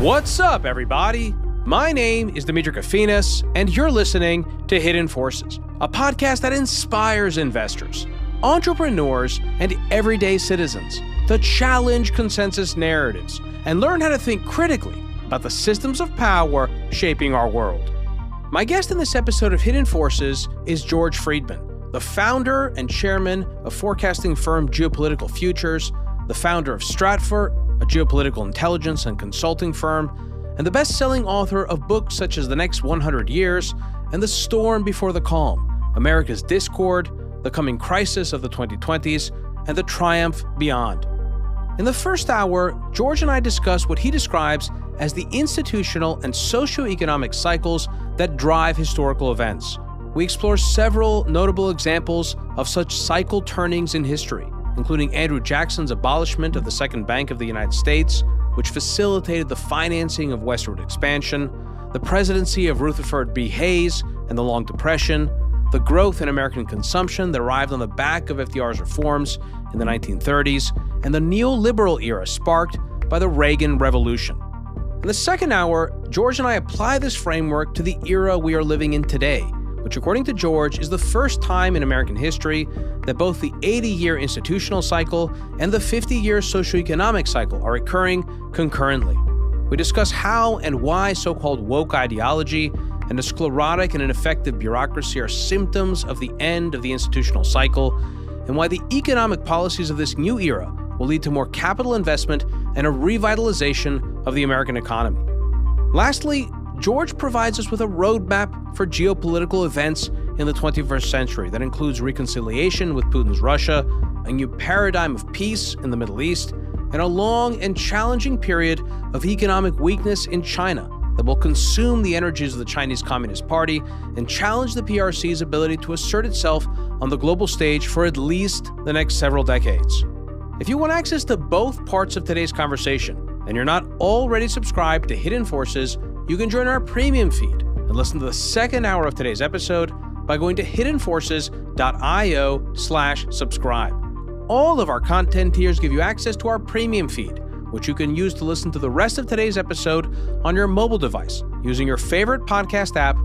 What's up, everybody? My name is Demetri Kofinas, and you're listening to Hidden Forces, a podcast that inspires investors, entrepreneurs, and everyday citizens to challenge consensus narratives and learn how to think critically about the systems of power shaping our world. My guest in this episode of Hidden Forces is George Friedman, the founder and chairman of forecasting firm Geopolitical Futures, the founder of Stratford, a geopolitical intelligence and consulting firm, and the best-selling author of books such as The Next 100 Years and The Storm Before the Calm, America's Discord, The Coming Crisis of the 2020s, and The Triumph Beyond. In the first hour, George and I discuss what he describes as the institutional and socioeconomic cycles that drive historical events. We explore several notable examples of such cycle turnings in history, including Andrew Jackson's abolishment of the Second Bank of the United States, which facilitated the financing of westward expansion, the presidency of Rutherford B. Hayes and the Long Depression, the growth in American consumption that arrived on the back of FDR's reforms in the 1930s, and the neoliberal era sparked by the Reagan Revolution. In the second hour, George and I apply this framework to the era we are living in today, which according to George is the first time in American history that both the 80-year institutional cycle and the 50-year socioeconomic cycle are occurring concurrently. We discuss how and why so-called woke ideology and a sclerotic and ineffective bureaucracy are symptoms of the end of the institutional cycle, and why the economic policies of this new era will lead to more capital investment and a revitalization of the American economy. Lastly, George provides us with a roadmap for geopolitical events in the 21st century that includes reconciliation with Putin's Russia, a new paradigm of peace in the Middle East, and a long and challenging period of economic weakness in China that will consume the energies of the Chinese Communist Party and challenge the PRC's ability to assert itself on the global stage for at least the next several decades. If you want access to both parts of today's conversation, and you're not already subscribed to Hidden Forces, you can join our premium feed and listen to the second hour of today's episode by going to hiddenforces.io/subscribe. All of our content tiers give you access to our premium feed, which you can use to listen to the rest of today's episode on your mobile device using your favorite podcast app,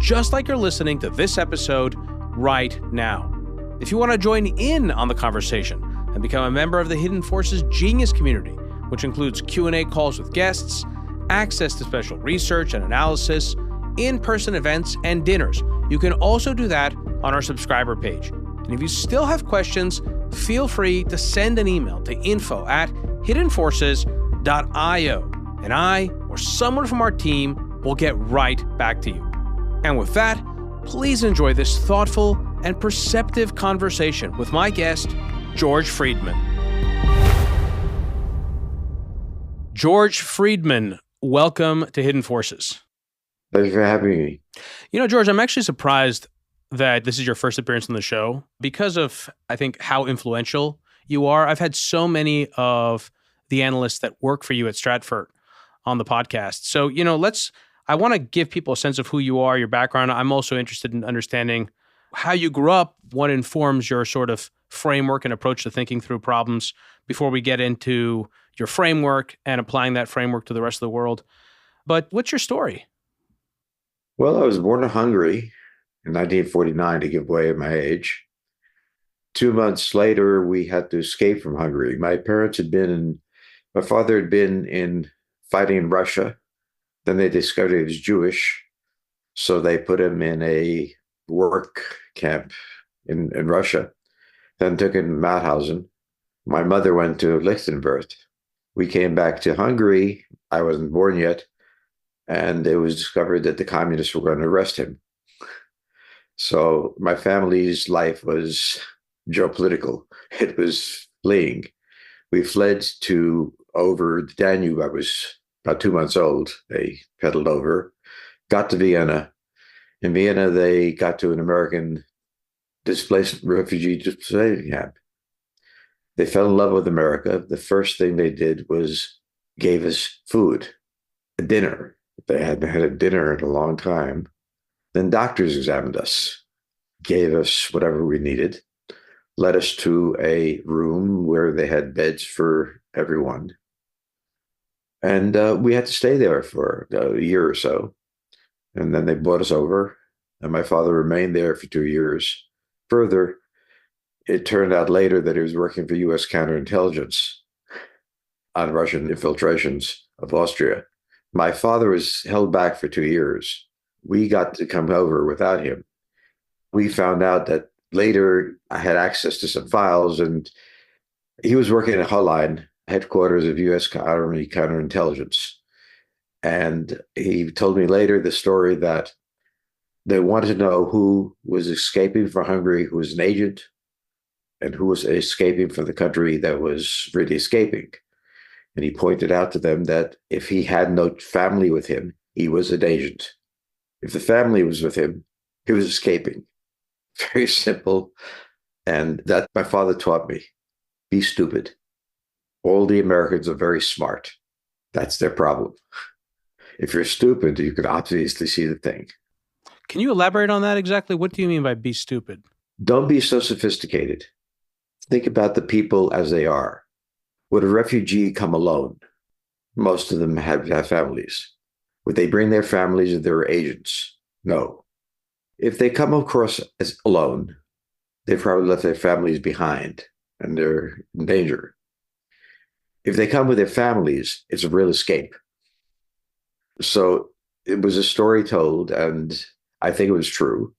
just like you're listening to this episode right now. If you want to join in on the conversation and become a member of the Hidden Forces Genius community, which includes Q&A calls with guests, access to special research and analysis, in-person events, and dinners, you can also do that on our subscriber page. And if you still have questions, feel free to send an email to info@hiddenforces.io, and I or someone from our team will get right back to you. And with that, please enjoy this thoughtful and perceptive conversation with my guest, George Friedman. George Friedman, welcome to Hidden Forces. Thanks for having me. You know, George, I'm actually surprised that this is your first appearance on the show because of, I think, how influential you are. I've had so many of the analysts that work for you at Stratford on the podcast. So, you know, I want to give people a sense of who you are, your background. I'm also interested in understanding how you grew up, what informs your sort of framework and approach to thinking through problems before we get into your framework and applying that framework to the rest of the world. But what's your story? Well, I was born in Hungary in 1949, to give away my age. 2 months later, we had to escape from Hungary. My father had been in fighting in Russia. Then they discovered he was Jewish. So they put him in a work camp in Russia, then took him to Mauthausen. My mother went to Lichtenberg. We came back to Hungary. I wasn't born yet. And it was discovered that the communists were going to arrest him. So my family's life was geopolitical. It was fleeing. We fled to over the Danube. I was about 2 months old. They pedaled over, got to Vienna. In Vienna, they got to an American displaced refugee displacement camp. They fell in love with America. The first thing they did was gave us food, a dinner. They hadn't had a dinner in a long time. Then doctors examined us, gave us whatever we needed, led us to a room where they had beds for everyone. And we had to stay there for a year or so. And then they brought us over, and my father remained there for 2 years. Further, it turned out later that he was working for U.S. counterintelligence on Russian infiltrations of Austria. My father was held back for 2 years. We got to come over without him. We found out that later I had access to some files, and he was working at Holline, headquarters of U.S. Army counterintelligence. And he told me later the story that they wanted to know who was escaping from Hungary, who was an agent, and who was escaping from the country that was really escaping. And he pointed out to them that if he had no family with him, he was an agent. If the family was with him, he was escaping. Very simple. And that my father taught me. Be stupid. All the Americans are very smart. That's their problem. If you're stupid, you can obviously see the thing. Can you elaborate on that exactly? What do you mean by be stupid? Don't be so sophisticated. Think about the people as they are. Would a refugee come alone? Most of them have families. Would they bring their families or their agents? No. If they come across as alone, they probably left their families behind and they're in danger. If they come with their families, it's a real escape. So it was a story told, and I think it was true.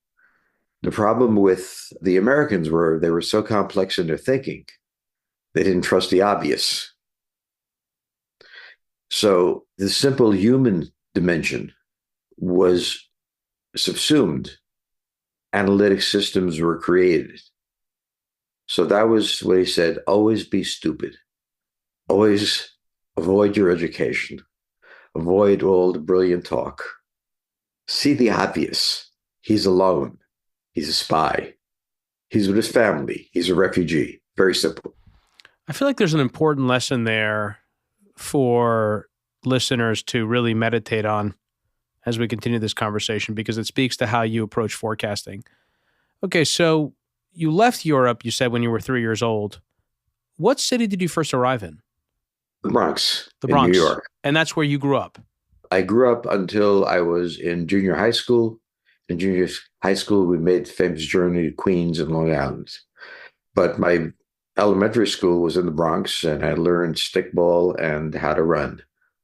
The problem with the Americans were they were so complex in their thinking, they didn't trust the obvious. So the simple human dimension was subsumed. Analytic systems were created. So that was what he said, always be stupid. Always avoid your education. Avoid all the brilliant talk. See the obvious. He's alone. He's a spy. He's with his family. He's a refugee. Very simple. I feel like there's an important lesson there for listeners to really meditate on as we continue this conversation, because it speaks to how you approach forecasting. Okay, so you left Europe, you said, when you were 3 years old. What city did you first arrive in? The Bronx. The Bronx. In New York. And that's where you grew up? I grew up until I was in junior high school. In junior high school, we made the famous journey to Queens and Long Island. But my elementary school was in the Bronx, and I learned stickball and how to run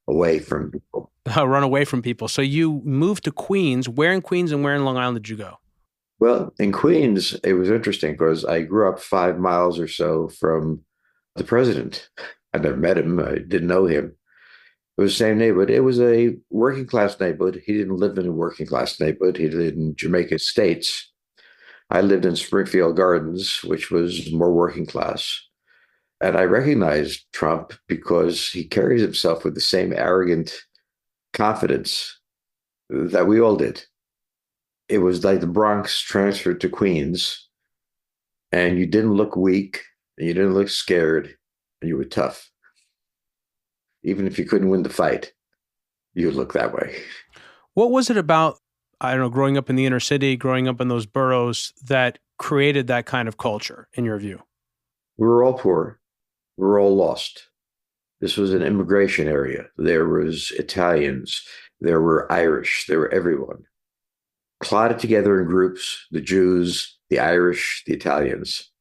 away from people. Run away from people. So you moved to Queens. Where in Queens and where in Long Island did you go? Well, in Queens, it was interesting because I grew up 5 miles or so from the president. I never met him. I didn't know him. It was the same neighborhood. It was a working class neighborhood. He didn't live in a working class neighborhood. He lived in Jamaica Estates. I lived in Springfield Gardens, which was more working class. And I recognized Trump because he carries himself with the same arrogant confidence that we all did. It was like the Bronx transferred to Queens, and you didn't look weak, and you didn't look scared, and you were tough. Even if you couldn't win the fight, you would look that way. What was it about, I don't know, growing up in the inner city, growing up in those boroughs that created that kind of culture, in your view? We were all poor. We were all lost. This was an immigration area. There was Italians. There were Irish. There were everyone. Clotted together in groups, the Jews, the Irish, the Italians,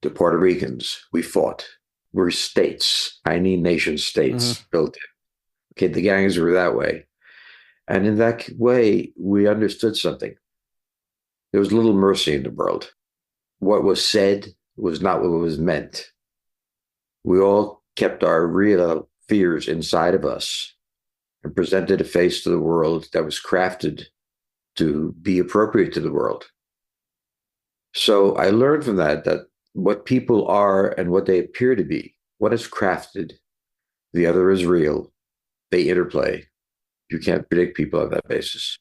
the Puerto Ricans. We fought. We're states, tiny nation states built in. Okay, the gangs were that way. And in that way, we understood something. There was little mercy in the world. What was said was not what was meant. We all kept our real fears inside of us and presented a face to the world that was crafted to be appropriate to the world. So I learned from that what people are and what they appear to be, one is crafted, the other is real. They interplay. You can't predict people on that basis.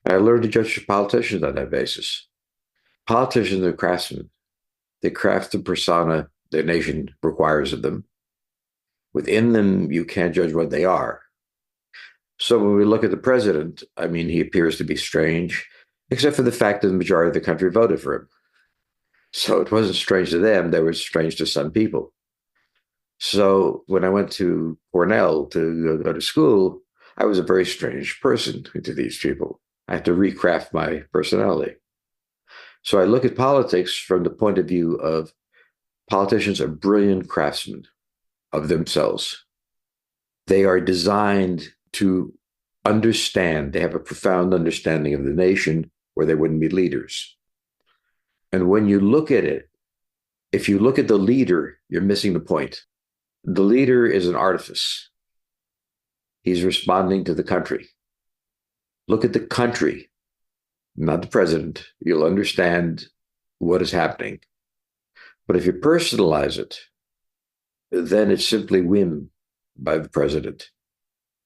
And I learned to judge politicians on that basis. Politicians are craftsmen. They craft the persona their nation requires of them. Within them, you can't judge what they are. So when we look at the president, I mean, he appears to be strange, except for the fact that the majority of the country voted for him. So it wasn't strange to them, they were strange to some people. So when I went to Cornell to go to school, I was a very strange person to these people. I had to recraft my personality. So I look at politics from the point of view of politicians are brilliant craftsmen of themselves. They are designed to understand, they have a profound understanding of the nation, or they wouldn't be leaders. And when you look at it, if you look at the leader, you're missing the point. The leader is an artifice. He's responding to the country. Look at the country, not the president. You'll understand what is happening. But if you personalize it, then it's simply whim by the president.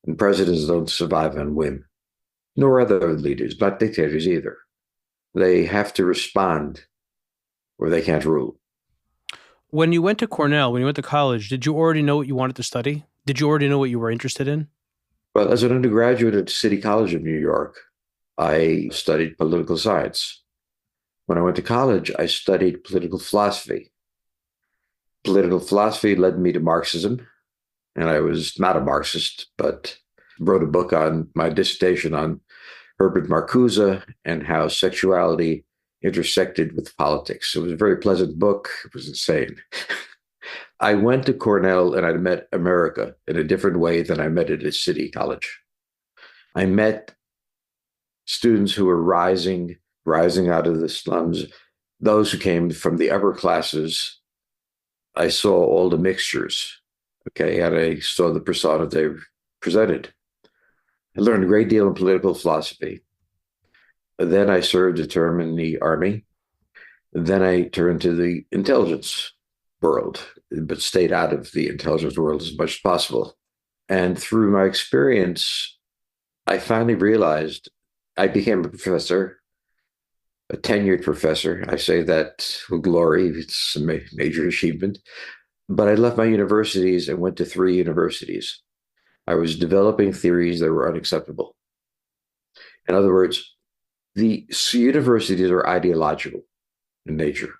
And presidents don't survive on whim, nor other leaders, not dictators either. They have to respond or they can't rule. When you went to Cornell, when you went to college, did you already know what you wanted to study? Did you already know what you were interested in? Well, as an undergraduate at City College of New York, I studied political science. When I went to college, I studied political philosophy. Political philosophy led me to Marxism, and I was not a Marxist, but wrote a book on my dissertation on Herbert Marcuse and how sexuality intersected with politics. It was a very pleasant book. It was insane. I went to Cornell and I met America in a different way than I met it at City College. I met students who were rising out of the slums, those who came from the upper classes. I saw all the mixtures, okay, and I saw the persona they presented. I learned a great deal in political philosophy. Then I served a term in the army. Then I turned to the intelligence world, but stayed out of the intelligence world as much as possible. And through my experience, I finally realized I became a professor, a tenured professor. I say that with glory. It's a major achievement. But I left my universities and went to 3 universities. I was developing theories that were unacceptable. In other words, the universities are ideological in nature.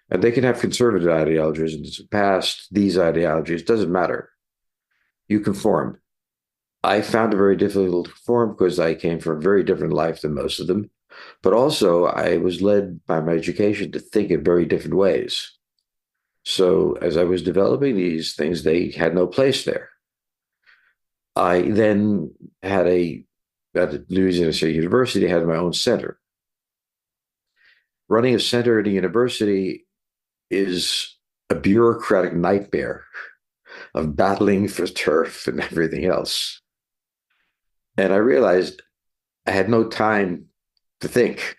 And they can have conservative ideologies in the past. These ideologies, doesn't matter. You conform. I found it very difficult to conform because I came from a very different life than most of them. But also, I was led by my education to think in very different ways. So as I was developing these things, they had no place there. I then had at Louisiana State University, had my own center. Running a center at a university is a bureaucratic nightmare of battling for turf and everything else. And I realized I had no time to think.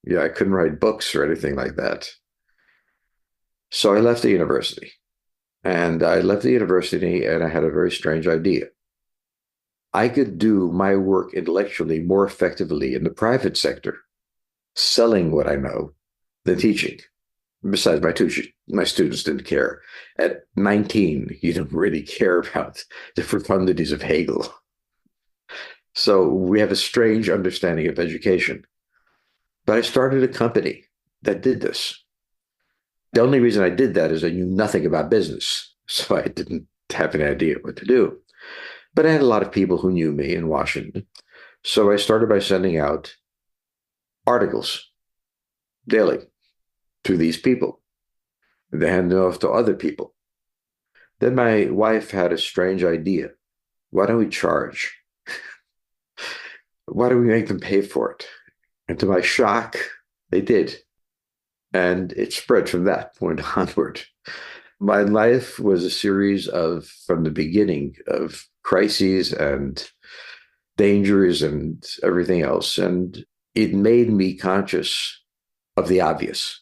Yeah, I couldn't write books or anything like that. So I left the university. And I left the university and I had a very strange idea. I could do my work intellectually more effectively in the private sector, selling what I know, than teaching. Besides, my students didn't care. At 19, you don't really care about the profundities of Hegel. So we have a strange understanding of education. But I started a company that did this. The only reason I did that is I knew nothing about business, so I didn't have any idea what to do. But I had a lot of people who knew me in Washington. So I started by sending out articles daily to these people. They handed off to other people. Then my wife had a strange idea. Why don't we charge? Why don't we make them pay for it? And to my shock, they did. And it spread from that point onward. My life was a series of, from the beginning, of crises and dangers and everything else. And it made me conscious of the obvious,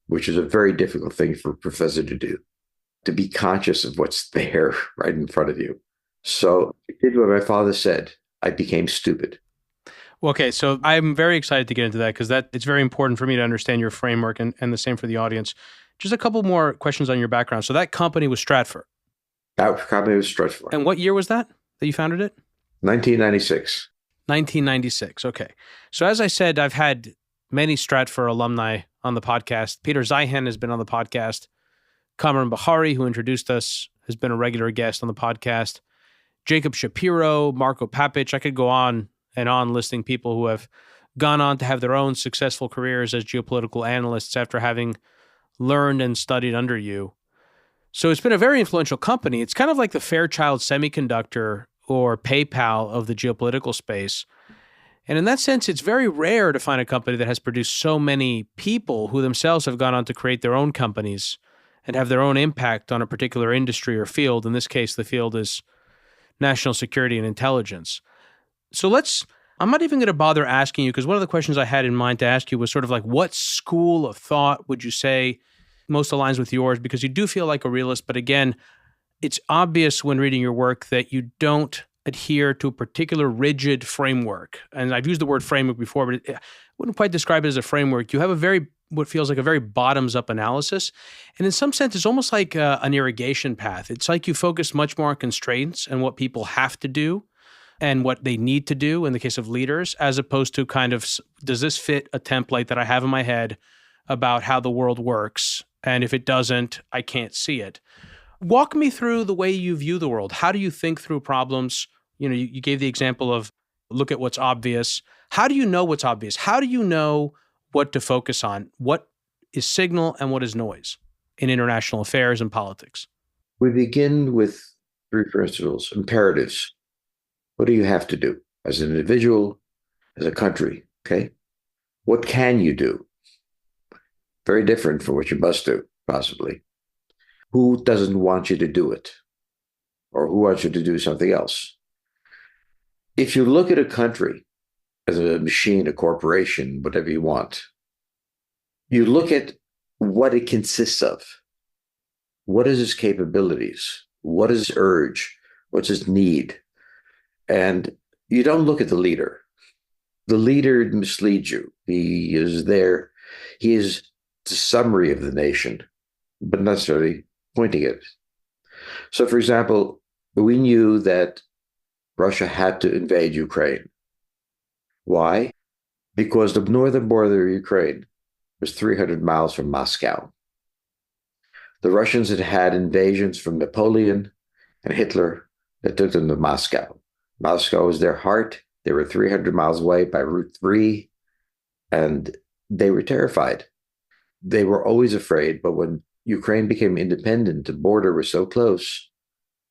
which is a very difficult thing for a professor to do, to be conscious of what's there right in front of you. So I did what my father said. I became stupid. Okay, so I'm very excited to get into that because it's very important for me to understand your framework and the same for the audience. Just a couple more questions on your background. So that company was Stratfor. That company was Stratfor. And what year was that you founded it? 1996. 1996. Okay. So as I said, I've had many Stratfor alumni on the podcast. Peter Zeihan has been on the podcast. Kamran Bahari, who introduced us, has been a regular guest on the podcast. Jacob Shapiro, Marco Papic. I could go on and on listing people who have gone on to have their own successful careers as geopolitical analysts after having learned and studied under you. So it's been a very influential company. It's kind of like the Fairchild Semiconductor or PayPal of the geopolitical space. And in that sense, it's very rare to find a company that has produced so many people who themselves have gone on to create their own companies and have their own impact on a particular industry or field. In this case, the field is national security and intelligence. So I'm not even going to bother asking you, because one of the questions I had in mind to ask you was sort of like, what school of thought would you say most aligns with yours? Because you do feel like a realist, but again, it's obvious when reading your work that you don't adhere to a particular rigid framework. And I've used the word framework before, but I wouldn't quite describe it as a framework. You have what feels like a very bottoms-up analysis. And in some sense, it's almost like an irrigation path. It's like you focus much more on constraints and what people have to do and what they need to do in the case of leaders, as opposed to kind of, does this fit a template that I have in my head about how the world works? And if it doesn't, I can't see it. Walk me through the way you view the world. How do you think through problems? You gave the example of look at what's obvious. How do you know what's obvious? How do you know what to focus on? What is signal and what is noise in international affairs and politics? We begin with three principles, imperatives. What do you have to do as an individual, as a country? Okay. What can you do? Very different from what you must do, possibly. Who doesn't want you to do it? Or who wants you to do something else? If you look at a country as a machine, a corporation, whatever you want, you look at what it consists of. What is its capabilities? What is its urge? What's its need? And you don't look at the leader. The leader misleads you. He is there. He is the summary of the nation, but not necessarily pointing it. So, for example, we knew that Russia had to invade Ukraine. Why? Because the northern border of Ukraine was 300 miles from Moscow. The Russians had had invasions from Napoleon and Hitler that took them to Moscow. Moscow was their heart. They were 300 miles away by Route 3, and they were terrified. They were always afraid, but when Ukraine became independent, the border was so close,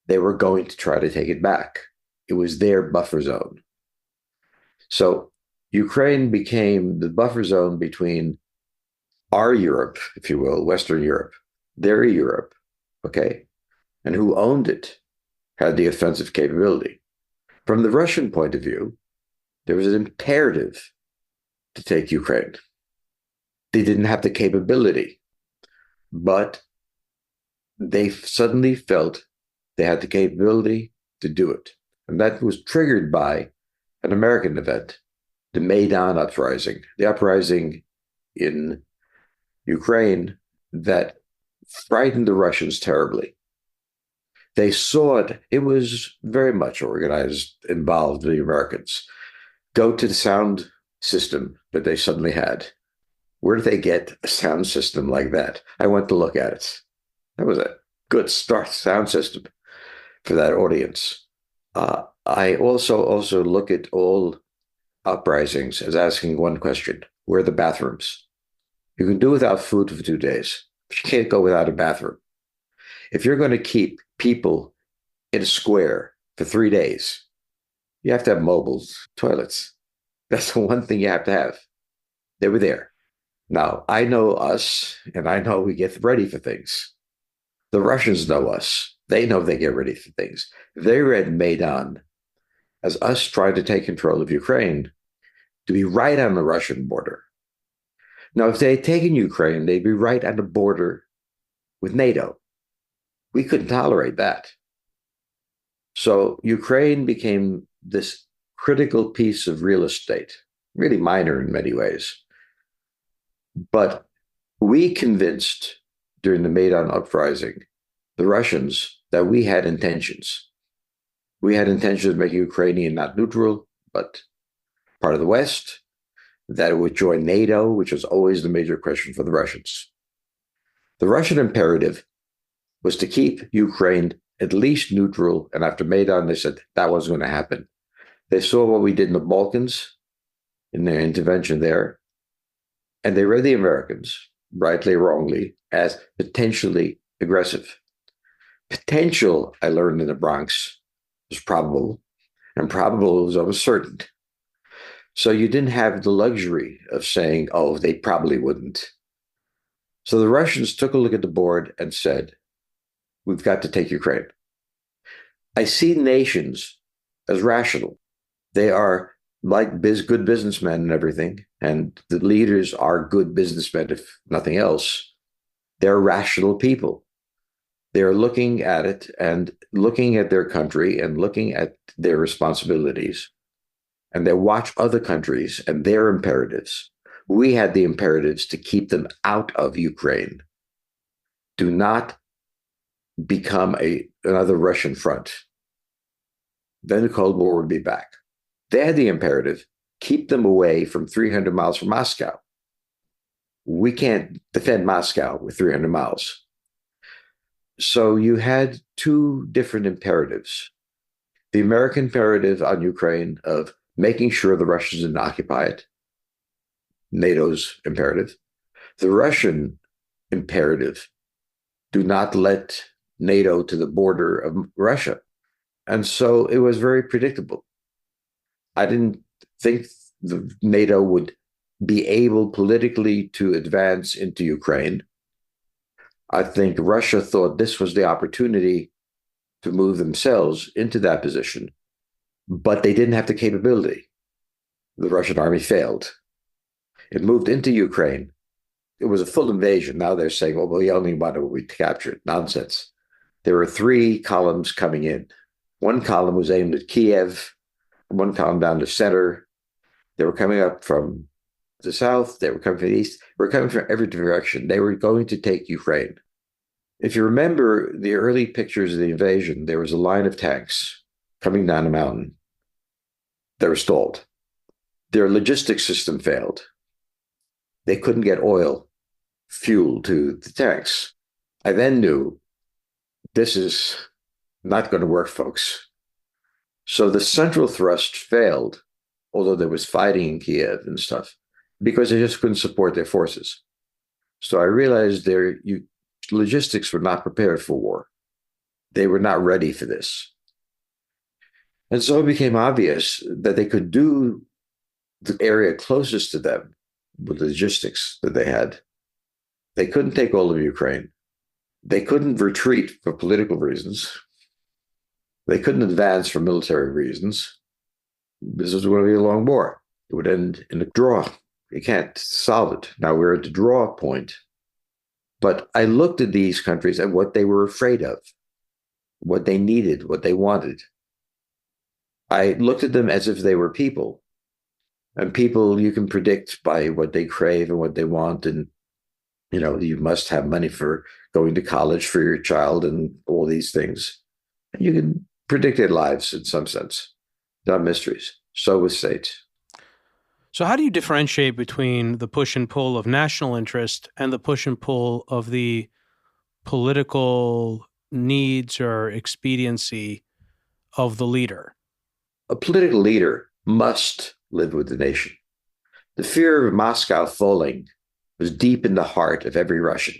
they were going to try to take it back. It was their buffer zone. So Ukraine became the buffer zone between our Europe, if you will, Western Europe, their Europe, okay? And who owned it had the offensive capability. From the Russian point of view, there was an imperative to take Ukraine. They didn't have the capability, but they suddenly felt they had the capability to do it. And that was triggered by an American event, the Maidan uprising, the uprising in Ukraine that frightened the Russians terribly. They saw it. It was very much organized, involved the Americans. Go to the sound system that they suddenly had. Where did they get a sound system like that? I went to look at it. That was a good start sound system for that audience. I also look at all uprisings as asking one question: where are the bathrooms? You can do without food for 2 days, but you can't go without a bathroom. If you're going to keep people in a square for 3 days, you have to have mobile toilets. That's the one thing you have to have. They were there. Now, I know us, and I know we get ready for things. The Russians know us. They know they get ready for things. They read Maidan as us trying to take control of Ukraine to be right on the Russian border. Now, if they had taken Ukraine, they'd be right on the border with NATO. We couldn't tolerate that. So Ukraine became this critical piece of real estate, really minor in many ways. But we convinced during the Maidan uprising the Russians that we had intentions. We had intentions of making Ukraine not neutral, but part of the West, that it would join NATO, which was always the major question for the Russians. The Russian imperative was to keep Ukraine at least neutral. And after Maidan, they said that wasn't going to happen. They saw what we did in the Balkans in their intervention there, and they read the Americans, rightly or wrongly, as potentially aggressive. Potential, I learned in the Bronx, was probable, and probable was almost certain. So you didn't have the luxury of saying, oh, they probably wouldn't. So the Russians took a look at the board and said, we've got to take Ukraine. I see nations as rational. They are like good businessmen and everything, and the leaders are good businessmen, if nothing else. They're rational people. They're looking at it and looking at their country and looking at their responsibilities. And they watch other countries and their imperatives. We had the imperatives to keep them out of Ukraine. Do not become another Russian front. Then the Cold War would be back. They had the imperative, keep them away from 300 miles from Moscow. We can't defend Moscow with 300 miles. So you had two different imperatives. The American imperative on Ukraine of making sure the Russians didn't occupy it, NATO's imperative. The Russian imperative, do not let NATO to the border of Russia. And so it was very predictable. I didn't think the NATO would be able politically to advance into Ukraine. I think Russia thought this was the opportunity to move themselves into that position, but they didn't have the capability. The Russian army failed. It moved into Ukraine. It was a full invasion. Now they're saying, well, we only want to recapture it. Nonsense. There were three columns coming in. One column was aimed at Kiev, one column down the center. They were coming up from the south. They were coming from the east. They were coming from every direction. They were going to take Ukraine. If you remember the early pictures of the invasion, there was a line of tanks coming down a mountain. They were stalled. Their logistics system failed. They couldn't get oil, fuel to the tanks. I then knew this is not going to work, folks. So the central thrust failed, although there was fighting in Kiev and stuff, because they just couldn't support their forces. So I realized their logistics were not prepared for war. They were not ready for this. And so it became obvious that they could do the area closest to them with the logistics that they had. They couldn't take all of Ukraine. They couldn't retreat for political reasons. They couldn't advance for military reasons. This was going to be a long war. It would end in a draw. You can't solve it. Now we're at the draw point. But I looked at these countries and what they were afraid of, what they needed, what they wanted. I looked at them as if they were people. And people you can predict by what they crave and what they want. And, you must have money for going to college for your child and all these things. You can predict their lives in some sense. Not mysteries. So with states. So how do you differentiate between the push and pull of national interest and the push and pull of the political needs or expediency of the leader? A political leader must live with the nation. The fear of Moscow falling was deep in the heart of every Russian.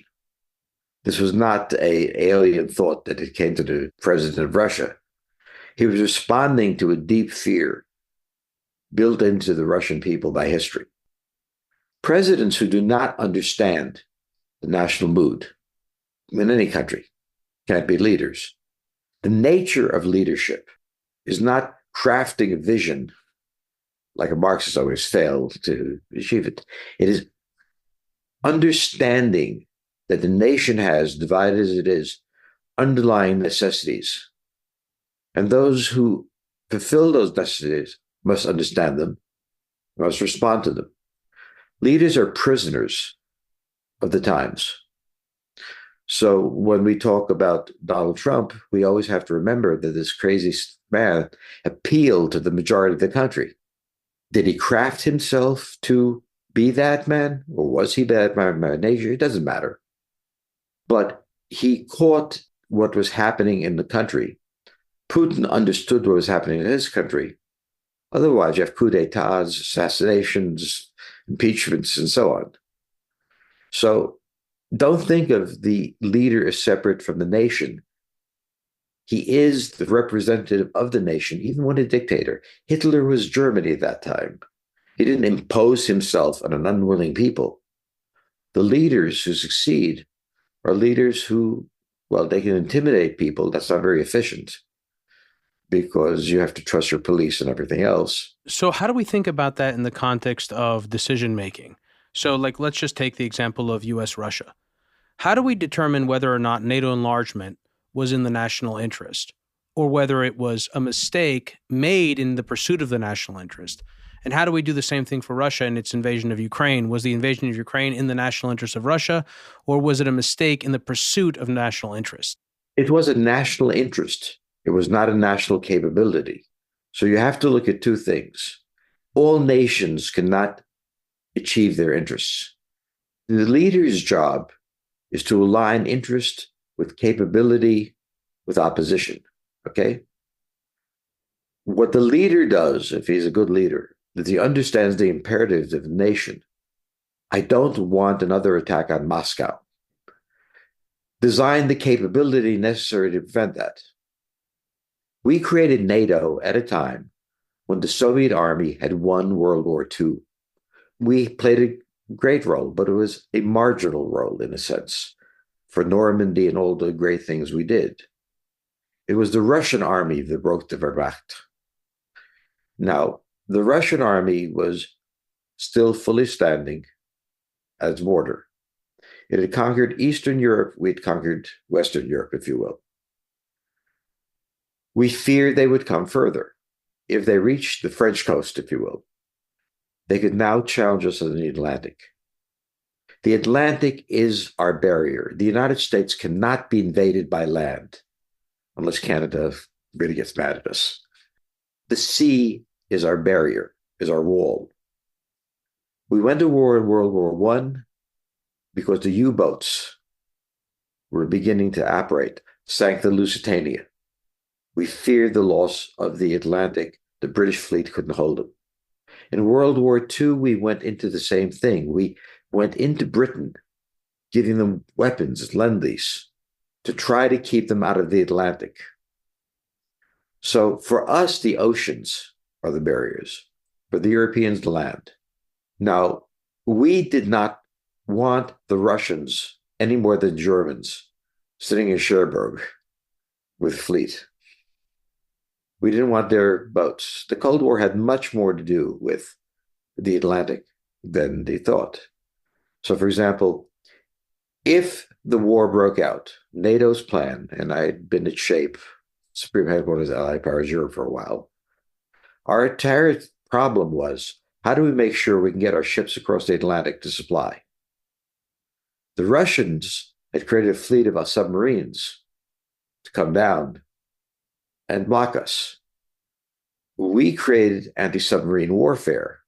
This was not an alien thought that it came to the president of Russia. He was responding to a deep fear built into the Russian people by history. Presidents who do not understand the national mood in any country can't be leaders. The nature of leadership is not crafting a vision like a Marxist always failed to achieve it. It is understanding that the nation has, divided as it is, underlying necessities. And those who fulfill those necessities must understand them, must respond to them. Leaders are prisoners of the times. So when we talk about Donald Trump, we always have to remember that this crazy man appealed to the majority of the country. Did he craft himself to be that man? Or was he that man by nature? It doesn't matter. But he caught what was happening in the country. Putin understood what was happening in his country. Otherwise, you have coups d'etats, assassinations, impeachments, and so on. So don't think of the leader as separate from the nation. He is the representative of the nation, even when a dictator. Hitler was Germany at that time. He didn't impose himself on an unwilling people. The leaders who succeed are leaders who, well, they can intimidate people. That's not very efficient because you have to trust your police and everything else. So how do we think about that in the context of decision making? So let's just take the example of US-Russia. How do we determine whether or not NATO enlargement was in the national interest, or whether it was a mistake made in the pursuit of the national interest? And how do we do the same thing for Russia and its invasion of Ukraine? Was the invasion of Ukraine in the national interest of Russia, or was it a mistake in the pursuit of national interest? It was a national interest. It was not a national capability. So you have to look at two things. All nations cannot achieve their interests. The leader's job is to align interest with capability, with opposition, okay? What the leader does, if he's a good leader, that he understands the imperatives of the nation. I don't want another attack on Moscow. Design the capability necessary to prevent that. We created NATO at a time when the Soviet army had won World War II. We played a great role, but it was a marginal role in a sense for Normandy and all the great things we did. It was the Russian army that broke the Wehrmacht. Now, the Russian army was still fully standing at its border. It had conquered Eastern Europe. We had conquered Western Europe, if you will. We feared they would come further. If they reached the French coast, if you will, they could now challenge us in the Atlantic. The Atlantic is our barrier. The United States cannot be invaded by land unless Canada really gets mad at us. The sea is our barrier, is our wall. We went to war in World War I because the U-boats were beginning to operate, sank the Lusitania. We feared the loss of the Atlantic. The British fleet couldn't hold them. In World War II, we went into the same thing. We went into Britain, giving them weapons, lend-lease, to try to keep them out of the Atlantic. So for us, the oceans are the barriers. For the Europeans, the land. Now, we did not want the Russians any more than Germans sitting in Cherbourg with fleet. We didn't want their boats. The Cold War had much more to do with the Atlantic than they thought. So, for example, if the war broke out, NATO's plan, and I had been at SHAPE, Supreme Headquarters Allied Powers Europe, for a while, our entire problem was, how do we make sure we can get our ships across the Atlantic to supply? The Russians had created a fleet of submarines to come down and block us. We created anti-submarine warfare.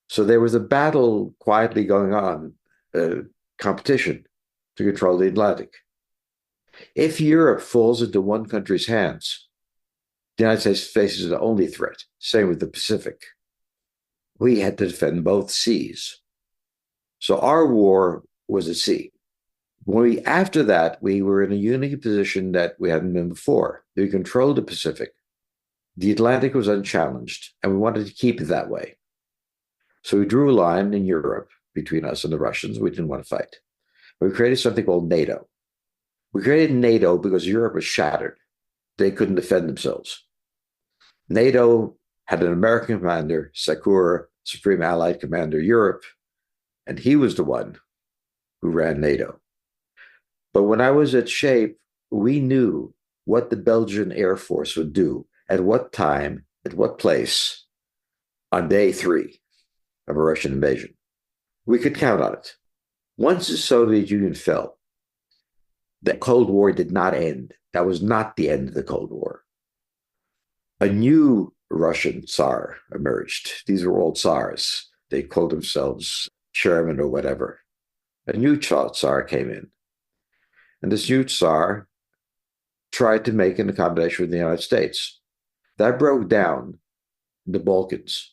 So there was a battle quietly going on, competition to control the Atlantic. If Europe falls into one country's hands, the United States faces the only threat. Same with the Pacific. We had to defend both seas. So our war was at sea. After that, we were in a unique position that we hadn't been before. We controlled the Pacific. The Atlantic was unchallenged, and we wanted to keep it that way. So we drew a line in Europe between us and the Russians. We didn't want to fight. We created something called NATO. We created NATO because Europe was shattered. They couldn't defend themselves. NATO had an American commander, Sakura, Supreme Allied Commander Europe, and he was the one who ran NATO. But when I was at SHAPE, we knew what the Belgian Air Force would do, at what time, at what place, on day 3 of a Russian invasion. We could count on it. Once the Soviet Union fell, the Cold War did not end. That was not the end of the Cold War. A new Russian Tsar emerged. These were all Tsars. They called themselves chairman or whatever. A new Tsar came in. And this new Tsar tried to make an accommodation with the United States. That broke down the Balkans.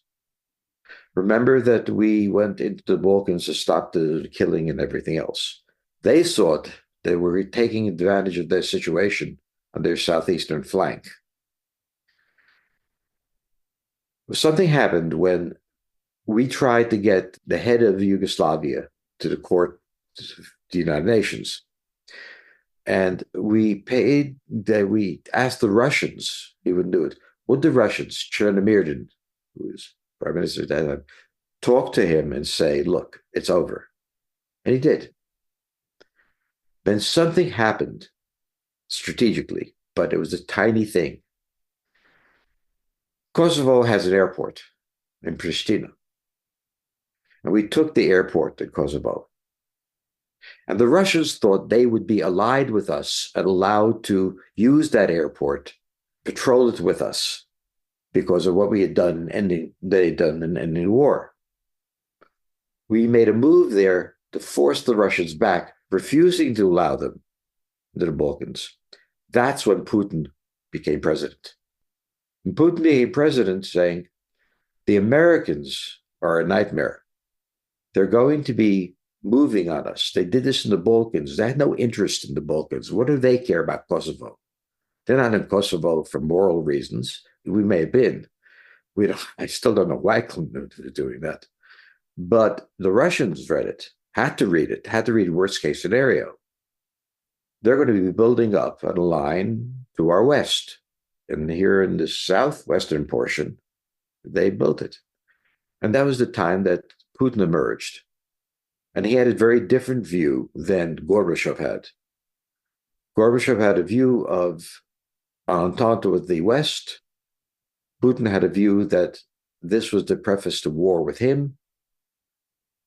Remember that we went into the Balkans to stop the killing and everything else. They thought they were taking advantage of their situation on their southeastern flank. Something happened when we tried to get the head of Yugoslavia to the court of the United Nations. And we asked the Russians, he wouldn't do it. Would the Russians, Chernomyrdin, who was prime minister at that time, talk to him and say, look, it's over? And he did. Then something happened strategically, but it was a tiny thing. Kosovo has an airport in Pristina. And we took the airport in Kosovo. And the Russians thought they would be allied with us and allowed to use that airport, patrol it with us, because of what we had done and they had done in ending the war. We made a move there to force the Russians back, refusing to allow them to the Balkans. That's when Putin became president. And Putin became president saying, the Americans are a nightmare. They're going to be moving on us. They did this in the Balkans. They had no interest in the Balkans. What do they care about Kosovo? They're not in Kosovo for moral reasons. We may have been. I still don't know why Clinton was doing that. But the Russians read it, had to read worst case scenario. They're going to be building up on a line to our west. And here in the southwestern portion, they built it. And that was the time that Putin emerged. And he had a very different view than Gorbachev had. Gorbachev had a view of entente with the West. Putin had a view that this was the preface to war with him,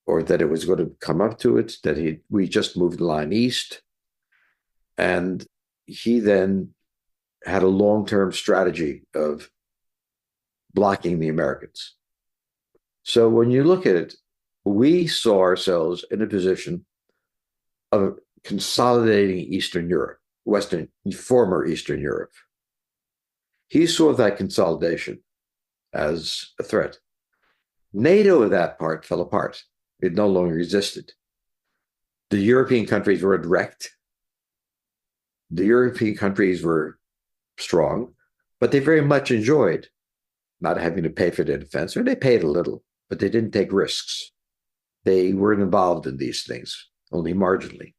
or that it was going to come up to it, that we just moved the line east. And he then had a long-term strategy of blocking the Americans. So when you look at it, we saw ourselves in a position of consolidating Eastern Europe, former Eastern Europe. He saw that consolidation as a threat. NATO at that part fell apart. It no longer existed. The European countries were wrecked. The European countries were strong, but they very much enjoyed not having to pay for their defense, or they paid a little, but they didn't take risks. They weren't involved in these things, only marginally.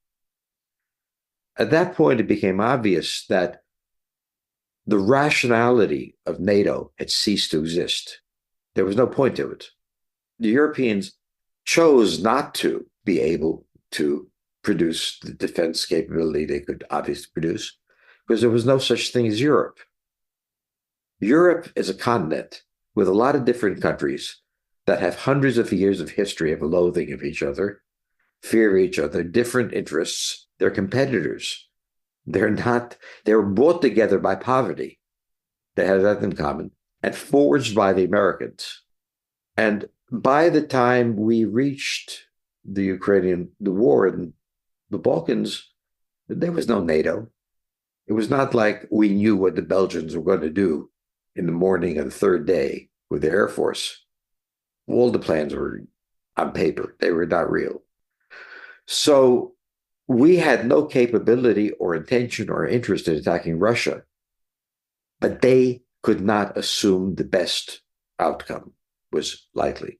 At that point, it became obvious that the rationality of NATO had ceased to exist. There was no point to it. The Europeans chose not to be able to produce the defense capability they could obviously produce because there was no such thing as Europe. Europe is a continent with a lot of different countries that have hundreds of years of history of loathing of each other, fear of each other, different interests. They're competitors. They were brought together by poverty. They had that in common and forged by the Americans. And by the time we reached the war in the Balkans, there was no NATO. It was not like we knew what the Belgians were going to do in the morning of the third day with the Air Force. All the plans were on paper. They were not real. So we had no capability or intention or interest in attacking Russia, but they could not assume the best outcome was likely.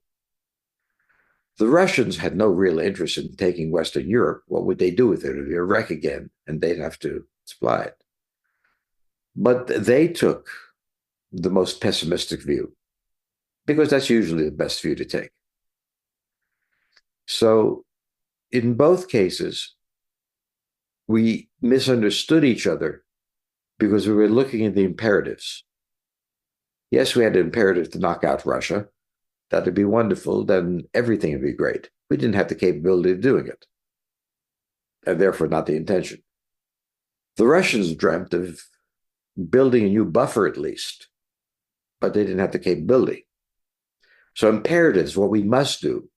The Russians had no real interest in taking Western Europe. What would they do with it? It would be a wreck again, and they'd have to supply it. But they took the most pessimistic view, because that's usually the best view to take. So in both cases, we misunderstood each other because we were looking at the imperatives. Yes, we had an imperative to knock out Russia. That would be wonderful. Then everything would be great. We didn't have the capability of doing it, and therefore not the intention. The Russians dreamt of building a new buffer at least, but they didn't have the capability. So imperatives, what we must do,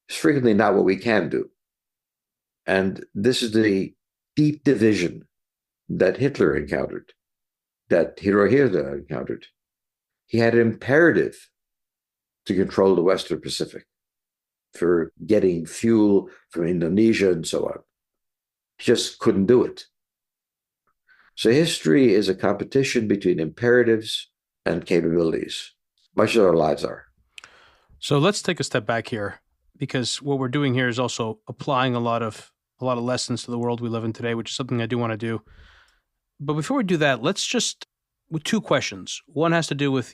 is frequently not what we can do. And this is the deep division that Hitler encountered, that Hirohito encountered. He had an imperative to control the Western Pacific for getting fuel from Indonesia and so on. He just couldn't do it. So history is a competition between imperatives and capabilities, much as our lives are. So let's take a step back here, because what we're doing here is also applying a lot of lessons to the world we live in today, which is something I do want to do. But before we do that, let's just, with two questions. One has to do with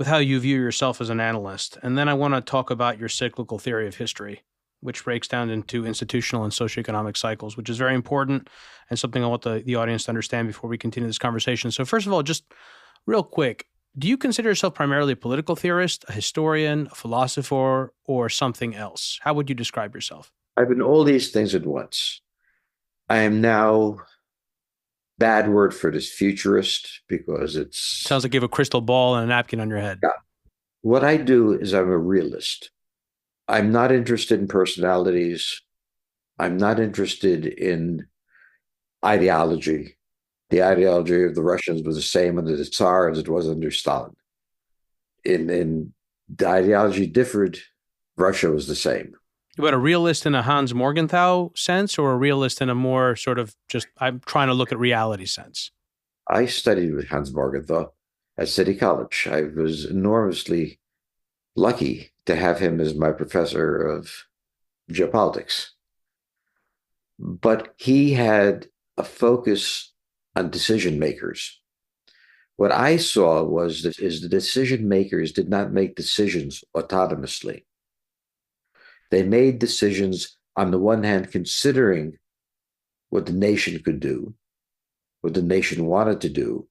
how you view yourself as an analyst. And then I want to talk about your cyclical theory of history, which breaks down into institutional and socioeconomic cycles, which is very important and something I want the audience to understand before we continue this conversation. So first of all, just real quick, do you consider yourself primarily a political theorist, a historian, a philosopher, or something else? How would you describe yourself? I've been all these things at once. I am now, bad word for this, futurist, because it's... Sounds like you have a crystal ball and a napkin on your head. Yeah. What I do is I'm a realist. I'm not interested in personalities. I'm not interested in ideology. The ideology of the Russians was the same under the Tsar as it was under Stalin. In the ideology differed, Russia was the same. But a realist in a Hans Morgenthau sense, or a realist in a more sort of just, I'm trying to look at reality sense? I studied with Hans Morgenthau at City College. I was enormously lucky to have him as my professor of geopolitics. But he had a focus on decision makers. What I saw was that the decision makers did not make decisions autonomously. They made decisions, on the one hand, considering what the nation could do, what the nation wanted to do.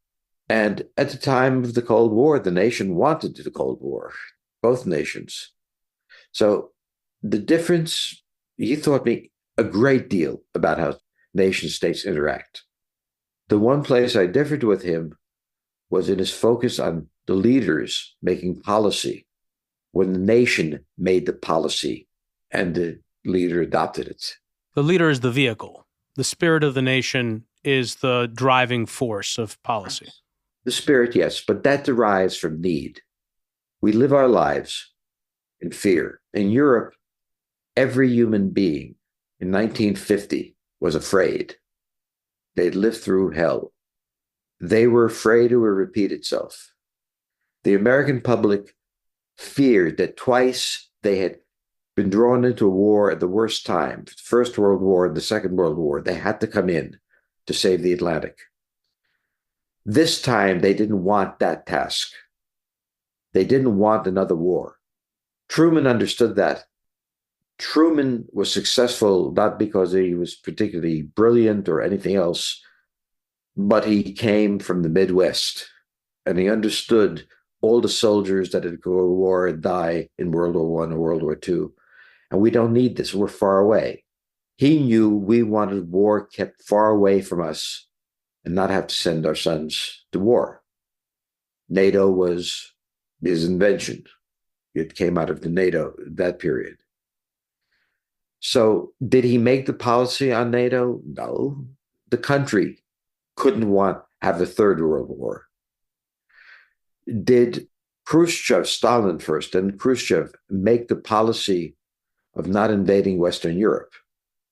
And at the time of the Cold War, the nation wanted the Cold War, both nations. So the difference, he taught me a great deal about how nation states interact. The one place I differed with him was in his focus on the leaders making policy, when the nation made the policy and the leader adopted it. The leader is the vehicle. The spirit of the nation is the driving force of policy. The spirit, yes, but that derives from need. We live our lives in fear. In Europe, every human being in 1950 was afraid. They'd lived through hell. They were afraid it would repeat itself. The American public feared that twice they had been drawn into a war at the worst time, the First World War and the Second World War. They had to come in to save the Atlantic. This time, they didn't want that task. They didn't want another war. Truman understood that. Truman was successful not because he was particularly brilliant or anything else, but he came from the Midwest, and he understood all the soldiers that had go to war and die in World War I or World War II. And we don't need this. We're far away. He knew we wanted war kept far away from us and not have to send our sons to war. NATO was his invention. It came out of the NATO, that period. So did he make the policy on NATO? No. The country couldn't have the Third World War. Did Khrushchev, Stalin first, and Khrushchev make the policy of not invading Western Europe?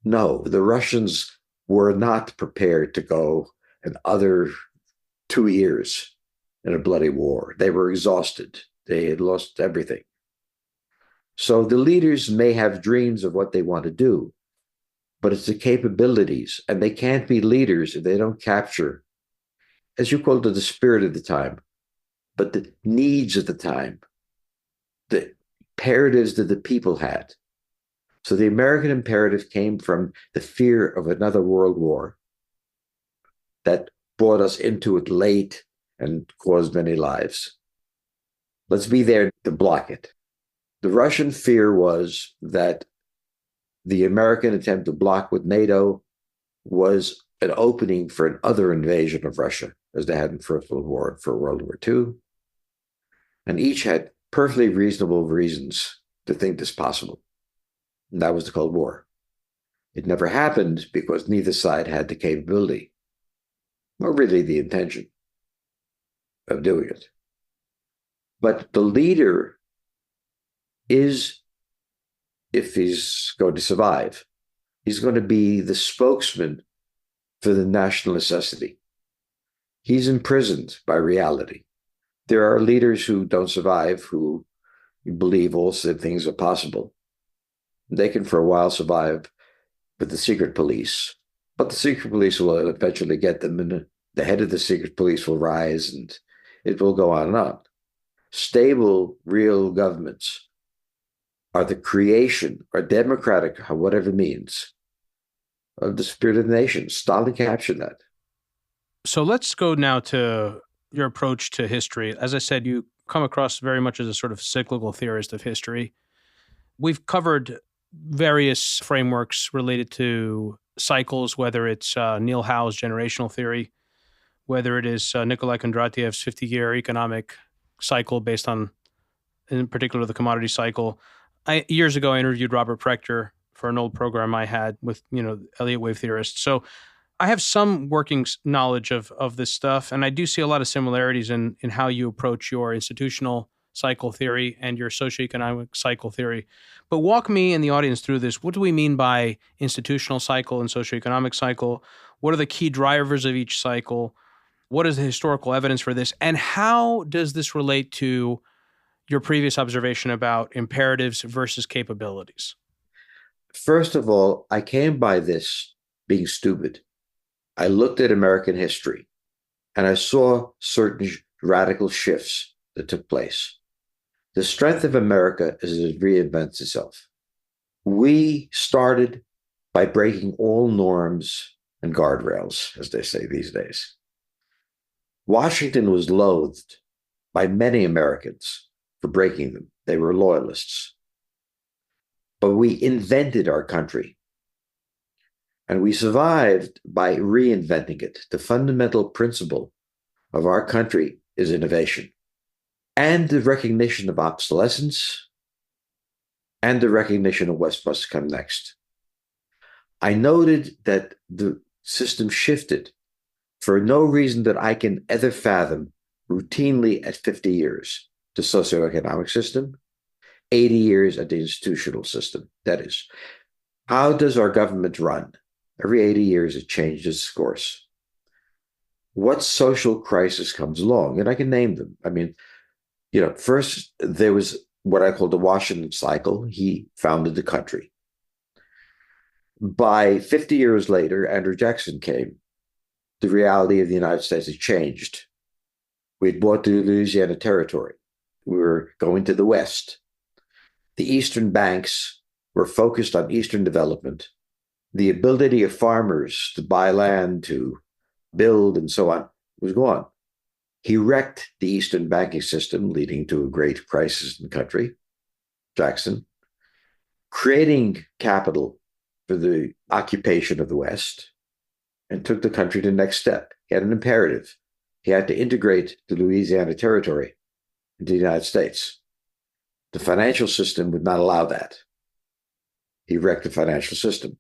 No, the Russians were not prepared to go another 2 years in a bloody war. They were exhausted. They had lost everything. So the leaders may have dreams of what they want to do, but it's the capabilities, and they can't be leaders if they don't capture, as you called it, the spirit of the time, but the needs of the time, the imperatives that the people had. So the American imperative came from the fear of another world war that brought us into it late and caused many lives. Let's be there to block it. The Russian fear was that the American attempt to block with NATO was an opening for another invasion of Russia, as they had in First World War and for World War II. And each had perfectly reasonable reasons to think this possible. And that was the Cold War. It never happened because neither side had the capability. or really the intention of doing it. But the leader is, if he's going to survive, he's going to be the spokesman for the national necessity. He's imprisoned by reality. There are leaders who don't survive, who believe also that things are possible. They can for a while survive with the secret police, but the secret police will eventually get them, and the head of the secret police will rise, and it will go on and on. Stable, real governments are the creation, or democratic, whatever it means, of the spirit of the nation. Stalin captured that. So let's go now to your approach to history. As I said, you come across very much as a sort of cyclical theorist of history. We've covered various frameworks related to cycles, whether it's Neil Howe's generational theory, whether it is Nikolai Kondratyev's 50-year economic cycle based on, in particular, the commodity cycle. Years ago, I interviewed Robert Prechter for an old program I had with, Elliott wave theorists. So I have some working knowledge of this stuff, and I do see a lot of similarities in how you approach your institutional cycle theory and your socioeconomic cycle theory. But walk me and the audience through this. What do we mean by institutional cycle and socioeconomic cycle? What are the key drivers of each cycle? What is the historical evidence for this? And how does this relate to your previous observation about imperatives versus capabilities? First of all, I came by this being stupid. I looked at American history and I saw certain radical shifts that took place. The strength of America is that it reinvents itself. We started by breaking all norms and guardrails, as they say these days. Washington was loathed by many Americans for breaking them. They were loyalists. But we invented our country. And we survived by reinventing it. The fundamental principle of our country is innovation and the recognition of obsolescence and the recognition of what must come next. I noted that the system shifted for no reason that I can ever fathom routinely at 50 years, the socioeconomic system, 80 years at the institutional system. That is, how does our government run? Every 80 years, it changes its course. What social crisis comes along? And I can name them. I mean, first there was what I call the Washington cycle. He founded the country. By 50 years later, Andrew Jackson came. The reality of the United States had changed. We'd bought the Louisiana Territory. We were going to the West. The Eastern banks were focused on Eastern development. The ability of farmers to buy land, to build, and so on was gone. He wrecked the Eastern banking system, leading to a great crisis in the country, Jackson, creating capital for the occupation of the West, and took the country to the next step. He had an imperative. He had to integrate the Louisiana Territory into the United States. The financial system would not allow that. He wrecked the financial system.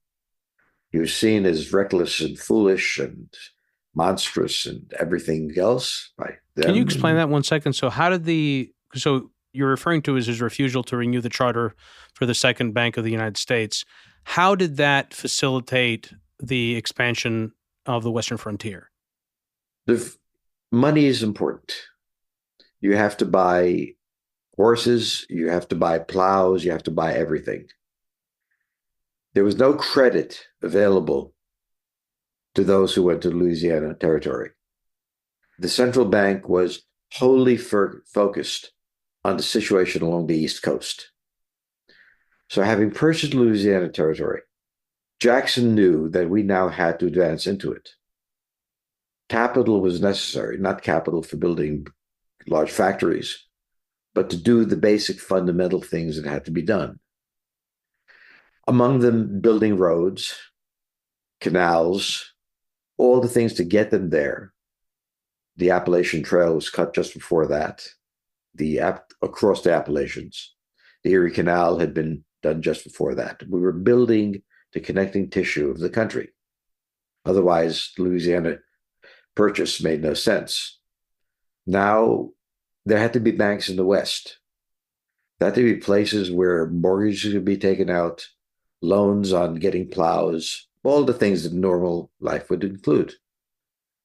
He was seen as reckless and foolish and monstrous and everything else by them. Can you explain that 1 second? So so you're referring to his refusal to renew the charter for the Second Bank of the United States. How did that facilitate the expansion of the Western frontier? The money is important. You have to buy horses, you have to buy plows, you have to buy everything. There was no credit available to those who went to the Louisiana Territory. The central bank was wholly focused on the situation along the East Coast. So having purchased Louisiana Territory, Jackson knew that we now had to advance into it. Capital was necessary, not capital for building large factories, but to do the basic fundamental things that had to be done. Among them, building roads, canals, all the things to get them there. The Appalachian Trail was cut just before that, across the Appalachians. The Erie Canal had been done just before that. We were building the connecting tissue of the country. Otherwise, Louisiana purchase made no sense. Now, there had to be banks in the West. There had to be places where mortgages could be taken out, loans on getting plows, all the things that normal life would include.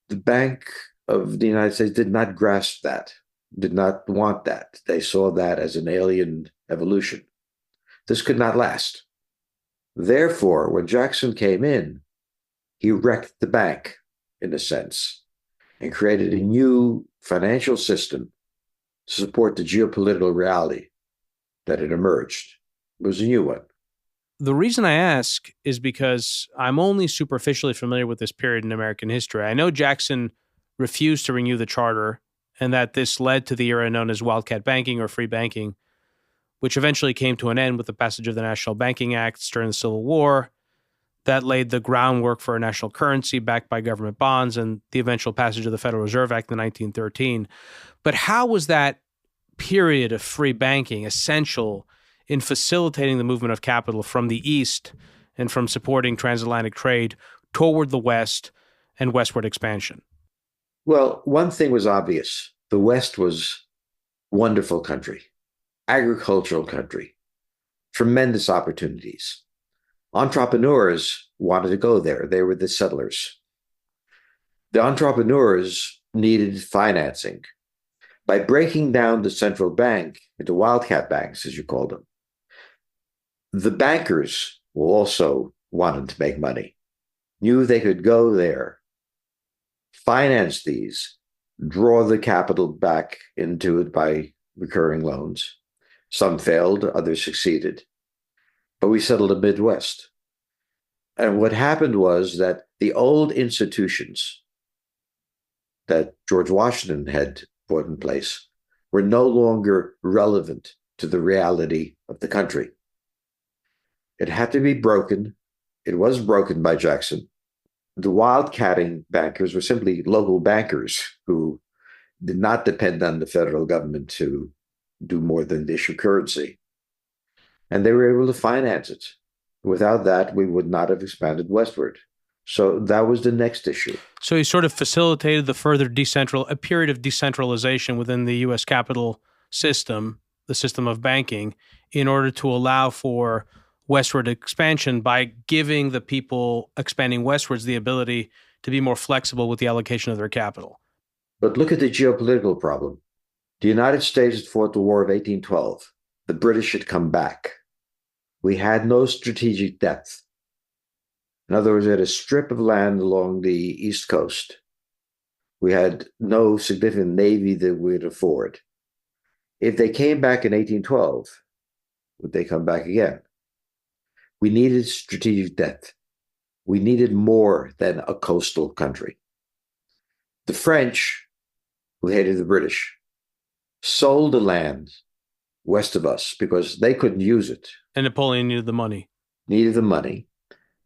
The Bank of the United States did not grasp that, did not want that. They saw that as an alien evolution. This could not last. Therefore, when Jackson came in, he wrecked the bank, in a sense, and created a new financial system to support the geopolitical reality that had emerged. It was a new one. The reason I ask is because I'm only superficially familiar with this period in American history. I know Jackson refused to renew the charter, and that this led to the era known as wildcat banking or free banking, which eventually came to an end with the passage of the National Banking Acts during the Civil War. That laid the groundwork for a national currency backed by government bonds and the eventual passage of the Federal Reserve Act in 1913. But how was that period of free banking essential in facilitating the movement of capital from the East and from supporting transatlantic trade toward the West and westward expansion? Well, one thing was obvious. The West was a wonderful country, agricultural country, tremendous opportunities. Entrepreneurs wanted to go there. They were the settlers. The entrepreneurs needed financing. By breaking down the central bank into wildcat banks, as you called them, the bankers who also wanted to make money, knew they could go there, finance these, draw the capital back into it by recurring loans. Some failed, others succeeded. But we settled the Midwest. And what happened was that the old institutions that George Washington had put in place were no longer relevant to the reality of the country. It had to be broken. It was broken by Jackson. The wildcatting bankers were simply local bankers who did not depend on the federal government to do more than issue currency. And they were able to finance it. Without that, we would not have expanded westward. So that was the next issue. So he sort of facilitated the further a period of decentralization within the U.S. capital system, the system of banking, in order to allow for westward expansion by giving the people expanding westwards the ability to be more flexible with the allocation of their capital. But look at the geopolitical problem. The United States had fought the War of 1812. The British had come back. We had no strategic depth. In other words, we had a strip of land along the East Coast. We had no significant navy that we could afford. If they came back in 1812, would they come back again? We needed strategic depth. We needed more than a coastal country. The French, who hated the British, sold the land west of us because they couldn't use it. And Napoleon needed the money.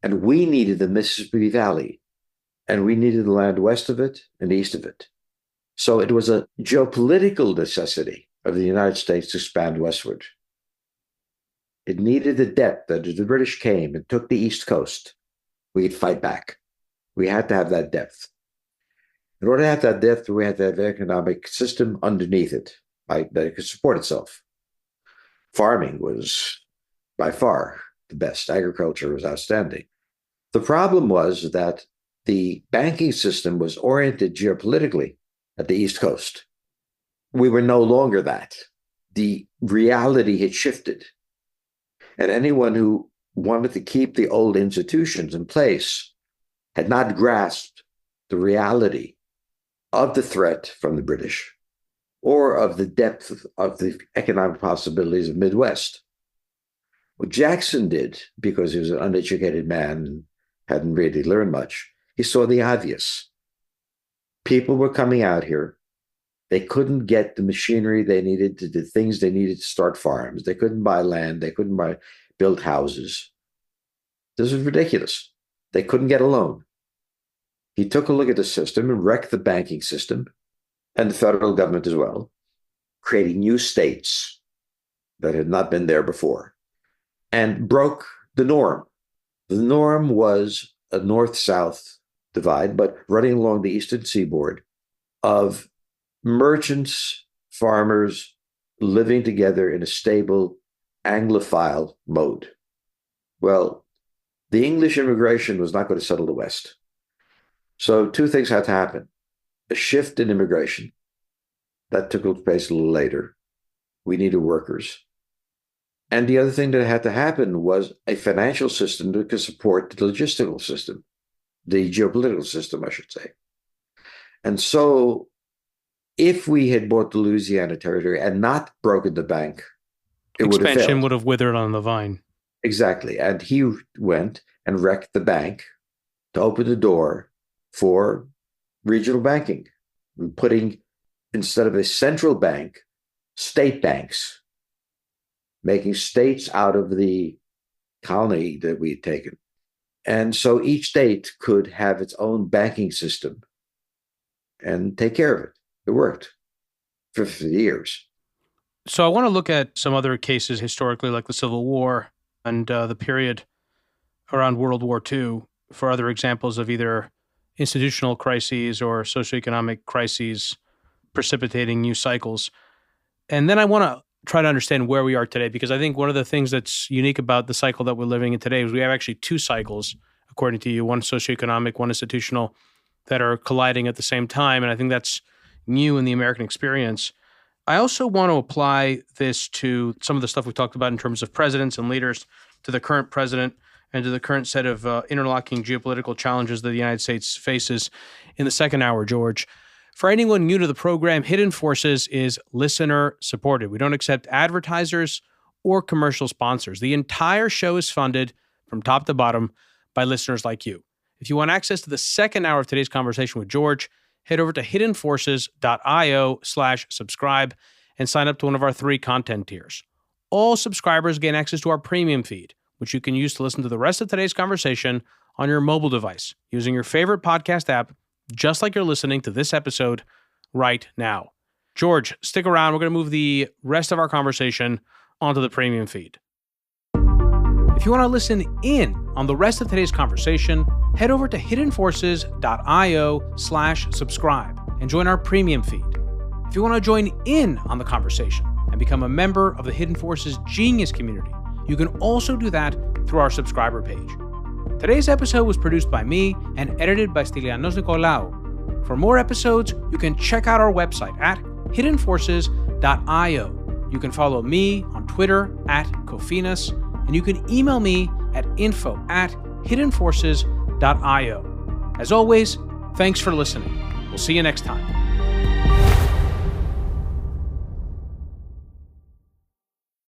And we needed the Mississippi Valley. And we needed the land west of it and east of it. So it was a geopolitical necessity of the United States to expand westward. It needed the depth that if the British came and took the East Coast, we could fight back. We had to have that depth. In order to have that depth, we had to have an economic system underneath it that it could support itself. Farming was by far the best. Agriculture was outstanding. The problem was that the banking system was oriented geopolitically at the East Coast. We were no longer that. The reality had shifted. And anyone who wanted to keep the old institutions in place had not grasped the reality of the threat from the British or of the depth of the economic possibilities of Midwest. What Jackson did, because he was an uneducated man and hadn't really learned much, he saw the obvious. People were coming out here. They couldn't get the machinery they needed to do things they needed to start farms. They couldn't buy land. They couldn't build houses. This was ridiculous. They couldn't get a loan. He took a look at the system and wrecked the banking system and the federal government as well, creating new states that had not been there before, and broke the norm. The norm was a north-south divide, but running along the eastern seaboard of merchants, farmers living together in a stable Anglophile mode. Well, the English immigration was not going to settle the West. So two things had to happen. A shift in immigration. That took place a little later. We needed workers. And the other thing that had to happen was a financial system that could support the logistical system, the geopolitical system, I should say. And so if we had bought the Louisiana territory and not broken the bank, expansion would have withered on the vine. Exactly. And he went and wrecked the bank to open the door for regional banking, putting, instead of a central bank, state banks, making states out of the colony that we had taken. And so each state could have its own banking system and take care of it. It worked for 50 years. So I want to look at some other cases historically, like the Civil War and the period around World War II, for other examples of either institutional crises or socioeconomic crises precipitating new cycles. And then I want to try to understand where we are today, because I think one of the things that's unique about the cycle that we're living in today is we have actually two cycles, according to you, one socioeconomic, one institutional, that are colliding at the same time. And I think that's new in the American experience. I also want to apply this to some of the stuff we talked about in terms of presidents and leaders, to the current president and to the current set of interlocking geopolitical challenges that the United States faces in the second hour, George. For anyone new to the program, Hidden Forces is listener supported. We don't accept advertisers or commercial sponsors. The entire show is funded from top to bottom by listeners like you. If you want access to the second hour of today's conversation with George, head over to hiddenforces.io/subscribe and sign up to one of our 3 content tiers. All subscribers gain access to our premium feed, which you can use to listen to the rest of today's conversation on your mobile device using your favorite podcast app, just like you're listening to this episode right now. George, stick around. We're going to move the rest of our conversation onto the premium feed. If you want to listen in on the rest of today's conversation, head over to hiddenforces.io/subscribe and join our premium feed. If you want to join in on the conversation and become a member of the Hidden Forces Genius community, you can also do that through our subscriber page. Today's episode was produced by me and edited by Stylianos Nicolaou. For more episodes, you can check out our website at hiddenforces.io. You can follow me on Twitter at Kofinas, and you can email me at info@hiddenforces.io. As always, thanks for listening. We'll see you next time.